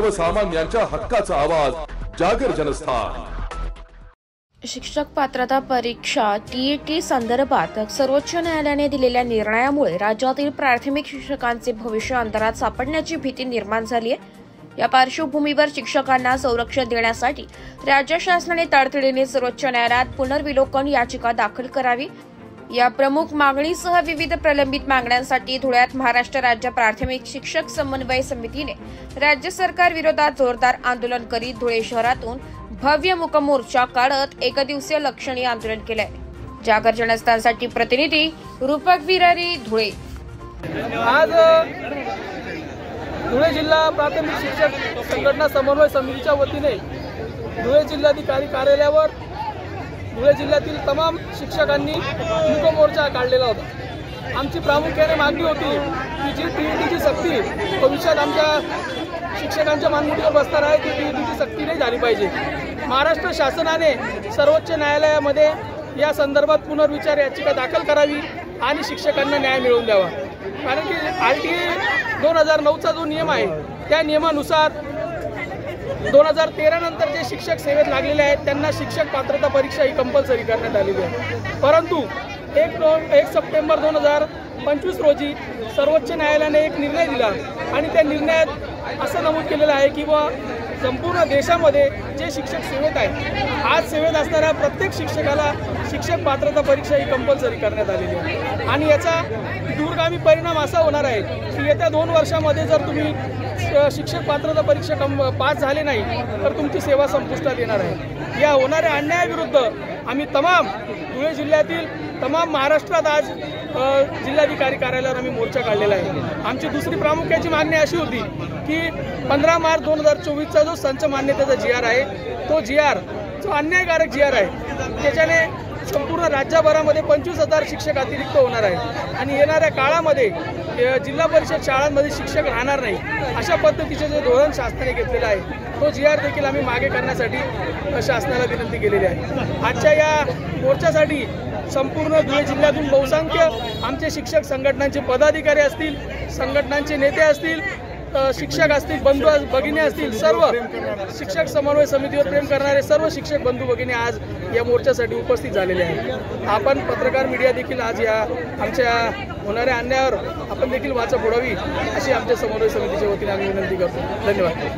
सर्वसामान्यांच्या हक्काचा आवाज जागर जनस्थान। शिक्षक पात्रता परीक्षा टीईटी संदर्भात सर्वोच्च न्यायालयाने दिलेल्या निर्णयामुळे राज्यातील प्राथमिक शिक्षकांचे भविष्य अंधारात सापडण्याची भीती निर्माण झाली आहे। या पार्श्वभूमीवर शिक्षकांना संरक्षण देण्यासाठी राज्य शासनाने तातडीने सर्वोच्च न्यायालयात पुनर्विलोकन याचिका दाखल करावी। या प्रमुख मागणीसह विविध प्रलंबित मागण्यांसाठी धुळ्यात महाराष्ट्र राज्य प्राथमिक शिक्षक समन्वय समितीने राज्य सरकार विरोधात जोरदार आंदोलन करीत धुळे शहरातून भव्य मूक मोर्चा काढत एकदिवसीय लक्षणीय आंदोलन केले। जागर जनस्थानसाठी प्रतिनिधी रूपक विरारी, धुळे। आज धुळे जिल्हा प्राथमिक शिक्षक संघटना समन्वय समितीच्या वतीने धुळे जिल्हाधिकारी कार्यालयावर धुळे जिल्ह्यातील तमाम शिक्षकांनी मूक मोर्चा काढलेला होता। आमची प्रामुख्याने मागणी होती की जी टीईटीची सक्ती भविष्यात आमच्या शिक्षकांच्या मानमोडीवर बसणार आहे ती टीईटीची सक्ती नाही झाली पाहिजे। महाराष्ट्र शासनाने सर्वोच्च न्यायालयामध्ये या संदर्भात पुनर्विचार याचिका दाखल करावी आणि शिक्षकांना न्याय मिळवून द्यावा। कारण की RTA 2009चा जो नियम आहे त्या नियमानुसार 2013 नंतर जे शिक्षक सेवेत लागलेले आहेत त्यांना शिक्षक पात्रता परीक्षा ही कंपल्सरी करण्यात आलेली आहे। परंतु 1 सप्टेंबर 2025 रोजी सर्वोच्च न्यायालयाने एक निर्णय दिला आणि त्या निर्णयात असं नमूद केलेलं आहे की संपूर्ण देशामध्ये जे शिक्षक सेवेत आहेत आज सेवेत असणाऱ्या प्रत्येक शिक्षकाला शिक्षक पात्रता परीक्षा ही कंपल्सरी करण्यात आलेली आहे। आणि याचा दूरगामी परिणाम असा होणार आहे की येत्या 2 वर्षामध्ये जर तुम्ही शिक्षक पात्रता परीक्षा पास झाले नाही तर तुमची सेवा संपुष्टात येणार आहे। या होणाऱ्या अन्यायाविरुद्ध आम्ही तमाम धुळे जिल्ह्यातील तमाम महाराष्ट्रात आज जिल्हाधिकारी कार्यालयावर आम्ही मोर्चा काढलेला आहे। आमची दुसरी प्रामुख्याची मागणी अशी होती की 15 मार्च 2024चा जो संच मान्यतेचा GR आहे तो GR जो अन्यायकारक GR आहे त्याच्याने संपूर्ण राज्यभरामध्ये 25,000 शिक्षक अतिरिक्त होणार आहे आणि येणाऱ्या काळामध्ये जिल्हा परिषद शाळांमध्ये शिक्षक राहणार नाही अशा पद्धतीचे जे धोरण शासनाने घेतलेलं आहे तो GR देखील आम्ही मागे करण्यासाठी शासनाला विनंती केलेली आहे। आजच्या या मोर्चासाठी संपूर्ण धुळे जिल्ह्यातून बहुसंख्य आमचे शिक्षक संघटनांचे पदाधिकारी असतील, संघटनांचे नेते असतील, शिक्षक असतील, बंधू भगिनी असतील, सर्व शिक्षक समन्वय समितीवर प्रेम करणारे सर्व शिक्षक बंधू भगिनी आज या मोर्चासाठी उपस्थित झालेले आहेत। आपण पत्रकार मीडिया देखील आज या आमच्या होणाऱ्या अन्यायावर आपण देखील वाचा फोडावी अशी आमच्या समन्वय समितीच्या वतीने आम्ही विनंती करतो। धन्यवाद।